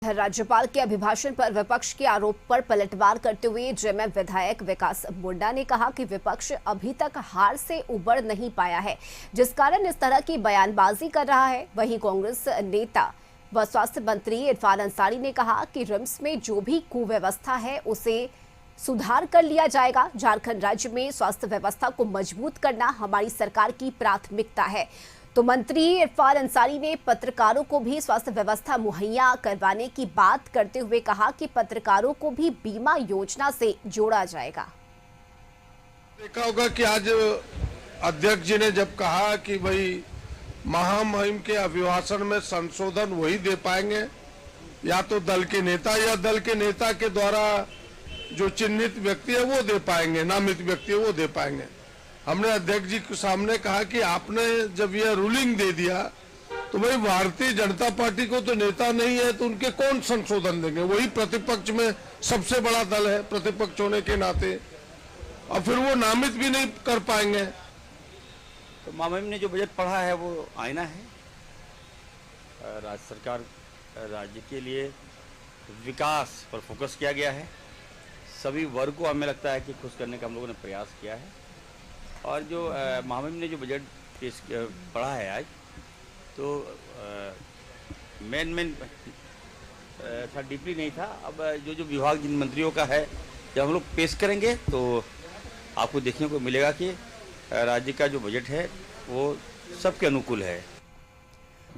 राज्यपाल के अभिभाषण पर विपक्ष के आरोप पर पलटवार करते हुए जेएमएम विधायक विकास मुंडा ने कहा कि विपक्ष अभी तक हार से उबर नहीं पाया है, जिस कारण इस तरह की बयानबाजी कर रहा है। वहीं कांग्रेस नेता व स्वास्थ्य मंत्री इरफान अंसारी ने कहा कि रिम्स में जो भी कुव्यवस्था है उसे सुधार कर लिया जाएगा। झारखंड राज्य में स्वास्थ्य व्यवस्था को मजबूत करना हमारी सरकार की प्राथमिकता है। तो मंत्री इरफान अंसारी ने पत्रकारों को भी स्वास्थ्य व्यवस्था मुहैया करवाने की बात करते हुए कहा कि पत्रकारों को भी बीमा योजना से जोड़ा जाएगा। देखा होगा कि आज अध्यक्ष जी ने जब कहा कि भाई महामहिम के अभिभाषण में संशोधन वही दे पाएंगे या तो दल के नेता या दल के नेता के द्वारा जो चिन्हित व्यक्ति है वो दे पाएंगे, नामित व्यक्ति है वो दे पाएंगे। हमने अध्यक्ष जी के सामने कहा कि आपने जब यह रूलिंग दे दिया तो भाई भारतीय जनता पार्टी को तो नेता नहीं है तो उनके कौन संशोधन देंगे, वही प्रतिपक्ष में सबसे बड़ा दल है प्रतिपक्ष होने के नाते, और फिर वो नामित भी नहीं कर पाएंगे। तो महामहिम ने जो बजट पढ़ा है वो आईना है। राज्य सरकार राज्य के लिए विकास पर फोकस किया गया है। सभी वर्ग को हमें लगता है कि खुश करने का हम लोगों ने प्रयास किया है। और जो महामहिम ने जो बजट पेश पढ़ा है आज, तो मेन था, डीपली नहीं था। अब जो विभाग जिन मंत्रियों का है जब हम लोग पेश करेंगे तो आपको देखने को मिलेगा कि राज्य का जो बजट है वो सबके अनुकूल है।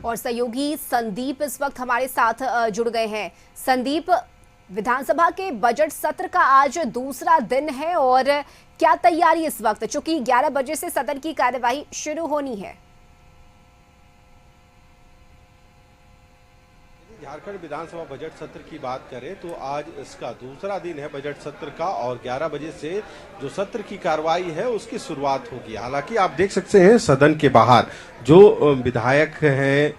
और सहयोगी संदीप इस वक्त हमारे साथ जुड़ गए हैं। संदीप, विधानसभा के बजट सत्र का आज दूसरा दिन है और क्या तैयारी इस वक्त, चूंकि 11 बजे से सदन की कार्यवाही शुरू होनी है? झारखंड विधानसभा बजट सत्र की बात करें तो आज इसका दूसरा दिन है बजट सत्र का, और 11 बजे से जो सत्र की कार्रवाई है उसकी शुरुआत होगी। हालांकि आप देख सकते हैं सदन के बाहर जो विधायक हैं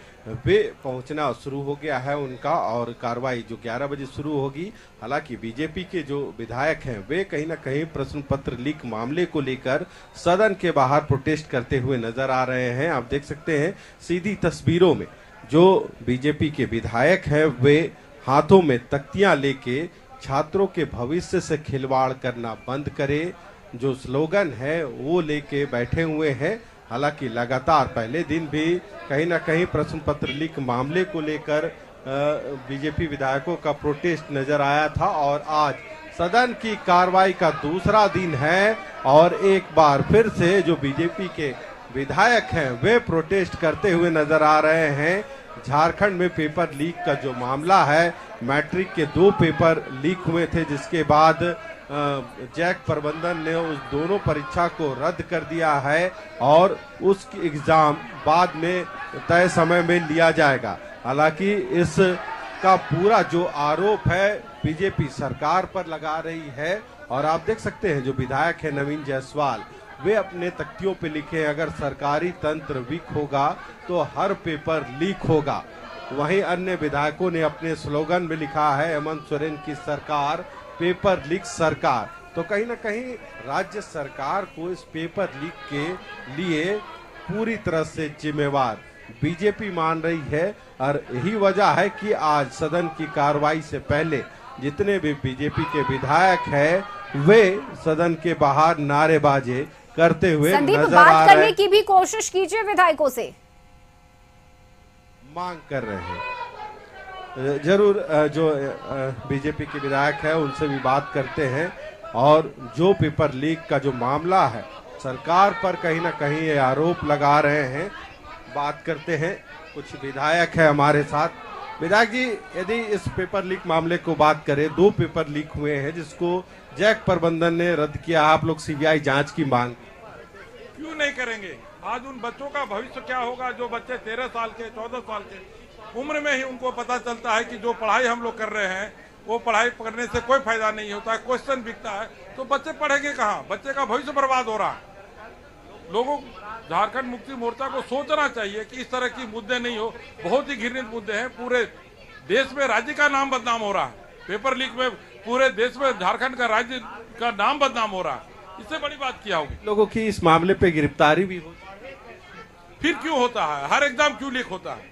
वे पहुंचना शुरू हो गया है उनका, और कार्रवाई जो 11 बजे शुरू होगी। हालांकि बीजेपी के जो विधायक हैं वे कहीं ना कहीं प्रश्न पत्र लीक मामले को लेकर सदन के बाहर प्रोटेस्ट करते हुए नजर आ रहे हैं। आप देख सकते हैं सीधी तस्वीरों में जो बीजेपी के विधायक हैं वे हाथों में तख्तियां लेके छात्रों के भविष्य से खिलवाड़ करना बंद करे जो स्लोगन है वो लेके बैठे हुए हैं। हालांकि लगातार पहले दिन भी कहीं ना कहीं प्रश्न पत्र लीक मामले को लेकर बीजेपी विधायकों का प्रोटेस्ट नजर आया था, और आज सदन की कार्रवाई का दूसरा दिन है और एक बार फिर से जो बीजेपी के विधायक हैं वे प्रोटेस्ट करते हुए नजर आ रहे हैं। झारखंड में पेपर लीक का जो मामला है, मैट्रिक के 2 पेपर लीक हुए थे जिसके बाद जैक प्रबंधन ने उस दोनों परीक्षा को रद्द कर दिया है और उस एग्जाम बाद में तय समय में लिया जाएगा। हालांकि इस का पूरा जो आरोप है बीजेपी सरकार पर लगा रही है, और आप देख सकते हैं जो विधायक है नवीन जायसवाल वे अपने तख्तियों पे लिखे अगर सरकारी तंत्र वीक होगा तो हर पेपर लीक होगा। वहीं अन्य विधायकों ने अपने स्लोगन में लिखा है हेमंत सोरेन की सरकार पेपर लीक सरकार। तो कहीं ना कहीं राज्य सरकार को इस पेपर लीक के लिए पूरी तरह से जिम्मेवार बीजेपी मान रही है, और यही वजह है कि आज सदन की कार्रवाई से पहले जितने भी बीजेपी के विधायक हैं वे सदन के बाहर नारेबाजी करते हुए नजर आ रहे हैं। बात करने की भी कोशिश कीजिए, विधायकों से मांग कर रहे हैं। जरूर जो बीजेपी के विधायक है उनसे भी बात करते हैं, और जो पेपर लीक का जो मामला है सरकार पर कहीं ना कहीं ये आरोप लगा रहे हैं। बात करते हैं, कुछ विधायक है हमारे साथ। विधायक जी, यदि इस पेपर लीक मामले को बात करें, 2 पेपर लीक हुए हैं जिसको जैक प्रबंधन ने रद्द किया, आप लोग सीबीआई जांच की मांग क्यों नहीं करेंगे? आज उन बच्चों का भविष्य क्या होगा जो बच्चे 13 साल के 14 साल के उम्र में ही उनको पता चलता है कि जो पढ़ाई हम लोग कर रहे हैं वो पढ़ाई करने से कोई फायदा नहीं होता है, क्वेश्चन बिकता है, तो बच्चे पढ़ेंगे कहाँ? बच्चे का भविष्य बर्बाद हो रहा है। लोगों झारखंड मुक्ति मोर्चा को सोचना चाहिए कि इस तरह की मुद्दे नहीं हो। बहुत ही घृणित मुद्दे हैं, पूरे देश में राज्य का नाम बदनाम हो रहा है। पेपर लीक में पूरे देश में झारखंड का राज्य का नाम बदनाम हो रहा है। इससे बड़ी बात क्या होगी? लोगों की इस मामले पे गिरफ्तारी भी हो, फिर क्यों होता है? हर एग्जाम क्यों लीक होता है?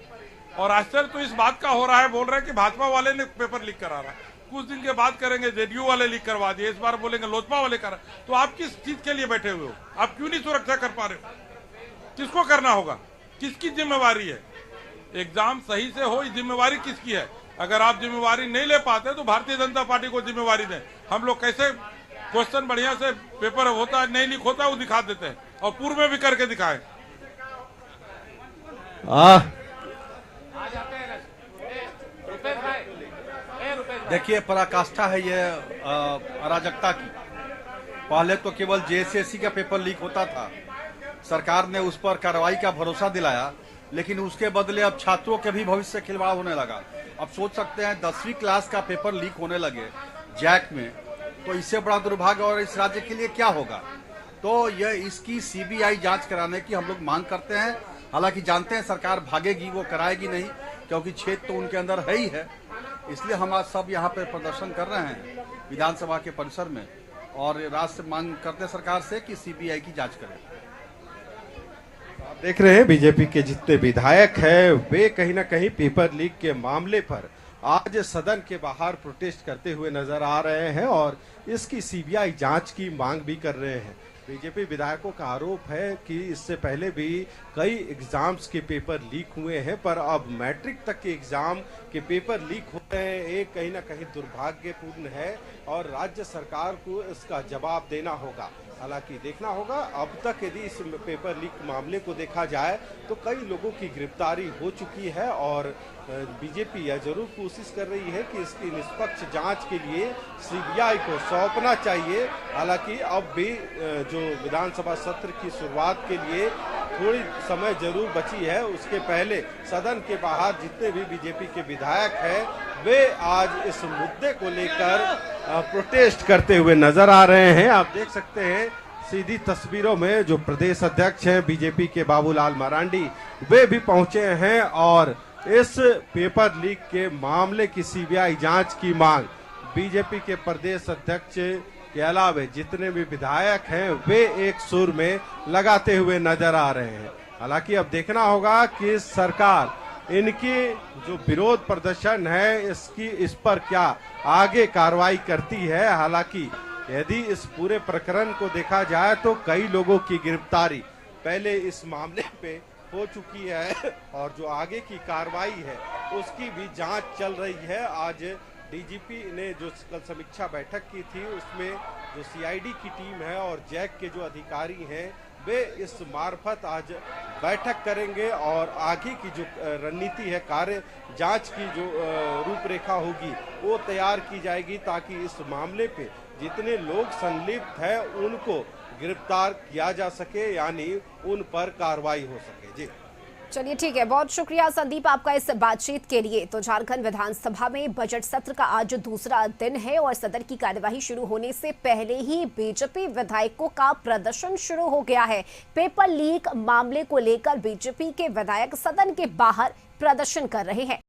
और आश्चर्य तो इस बात का हो रहा है, बोल रहे हैं कि भाजपा वाले ने पेपर लीक करा रहा है, कुछ दिन के बाद करेंगे जेडीयू वाले लीक करवा दिए, इस बार बोलेंगे लोजपा वाले करा। तो आप किस चीज के लिए बैठे हुए हो? आप क्यों नहीं सुरक्षा कर पा रहे हो? किसको करना होगा? किसकी जिम्मेवारी है? एग्जाम सही से हो, ये जिम्मेवारी किसकी है? अगर आप जिम्मेवारी नहीं ले पाते तो भारतीय जनता पार्टी को जिम्मेवारी दें। हम लोग कैसे क्वेश्चन बढ़िया से पेपर होता है, नहीं लीक होता है, वो दिखा देते हैं और पूर्व में भी करके दिखाएं। देखिए, पराकाष्ठा है ये अराजकता की। पहले तो केवल जेएसएससी का पेपर लीक होता था, सरकार ने उस पर कार्रवाई का भरोसा दिलाया, लेकिन उसके बदले अब छात्रों के भी भविष्य से खिलवाड़ होने लगा। अब सोच सकते हैं 10वीं क्लास का पेपर लीक होने लगे जैक में, तो इससे बड़ा दुर्भाग्य और इस राज्य के लिए क्या होगा। तो यह इसकी सीबीआई जांच कराने की हम लोग मांग करते हैं। हालांकि जानते हैं सरकार भागेगी, वो कराएगी नहीं, क्योंकि छेद तो उनके अंदर है ही है। इसलिए हम आज सब यहाँ पे प्रदर्शन कर रहे हैं विधानसभा के परिसर में, और राज्य से मांग करते हैं सरकार से कि सीबीआई की जांच करें। आप देख रहे हैं बीजेपी के जितने विधायक हैं वे कहीं ना कहीं पेपर लीक के मामले पर आज सदन के बाहर प्रोटेस्ट करते हुए नजर आ रहे हैं और इसकी सीबीआई जांच की मांग भी कर रहे हैं। बीजेपी विधायकों का आरोप है कि इससे पहले भी कई एग्जाम्स के पेपर लीक हुए हैं, पर अब मैट्रिक तक के एग्जाम के पेपर लीक हो रहे हैं। ये कहीं ना कहीं दुर्भाग्यपूर्ण है और राज्य सरकार को इसका जवाब देना होगा। हालांकि देखना होगा, अब तक यदि इस पेपर लीक मामले को देखा जाए तो कई लोगों की गिरफ्तारी हो चुकी है और बीजेपी यह जरूर कोशिश कर रही है कि इसकी निष्पक्ष जांच के लिए सीबीआई को सौंपना चाहिए। हालांकि अब भी जो विधानसभा सत्र की शुरुआत के लिए थोड़ी समय जरूर बची है, उसके पहले सदन के बाहर जितने भी बीजेपी के विधायक हैं वे आज इस मुद्दे को लेकर प्रोटेस्ट करते हुए नजर आ रहे हैं। आप देख सकते हैं सीधी तस्वीरों में जो प्रदेश अध्यक्ष हैं बीजेपी के बाबूलाल मरांडी, वे भी पहुंचे हैं और इस पेपर लीक के मामले की सीबीआई जांच की मांग बीजेपी के प्रदेश अध्यक्ष के अलावा जितने भी विधायक हैं वे एक सुर में लगाते हुए नजर आ रहे हैं। हालांकि अब देखना होगा कि सरकार इनकी जो विरोध प्रदर्शन है इस पर क्या आगे कार्रवाई करती है। हालांकि यदि इस पूरे प्रकरण को देखा जाए तो कई लोगों की गिरफ्तारी पहले इस मामले पे हो चुकी है और जो आगे की कार्रवाई है उसकी भी जांच चल रही है। आज डीजीपी ने जो कल समीक्षा बैठक की थी उसमें जो सीआईडी की टीम है और जैक के जो अधिकारी हैं वे इस मार्फत आज बैठक करेंगे और आगे की जो रणनीति है, कार्य जांच की जो रूपरेखा होगी वो तैयार की जाएगी ताकि इस मामले पे जितने लोग संलिप्त हैं उनको गिरफ्तार किया जा सके, यानी उन पर कार्रवाई हो सके। जी चलिए ठीक है, बहुत शुक्रिया संदीप आपका इस बातचीत के लिए। तो झारखंड विधानसभा में बजट सत्र का आज दूसरा दिन है और सदन की कार्यवाही शुरू होने से पहले ही बीजेपी विधायकों का प्रदर्शन शुरू हो गया है। पेपर लीक मामले को लेकर बीजेपी के विधायक सदन के बाहर प्रदर्शन कर रहे हैं।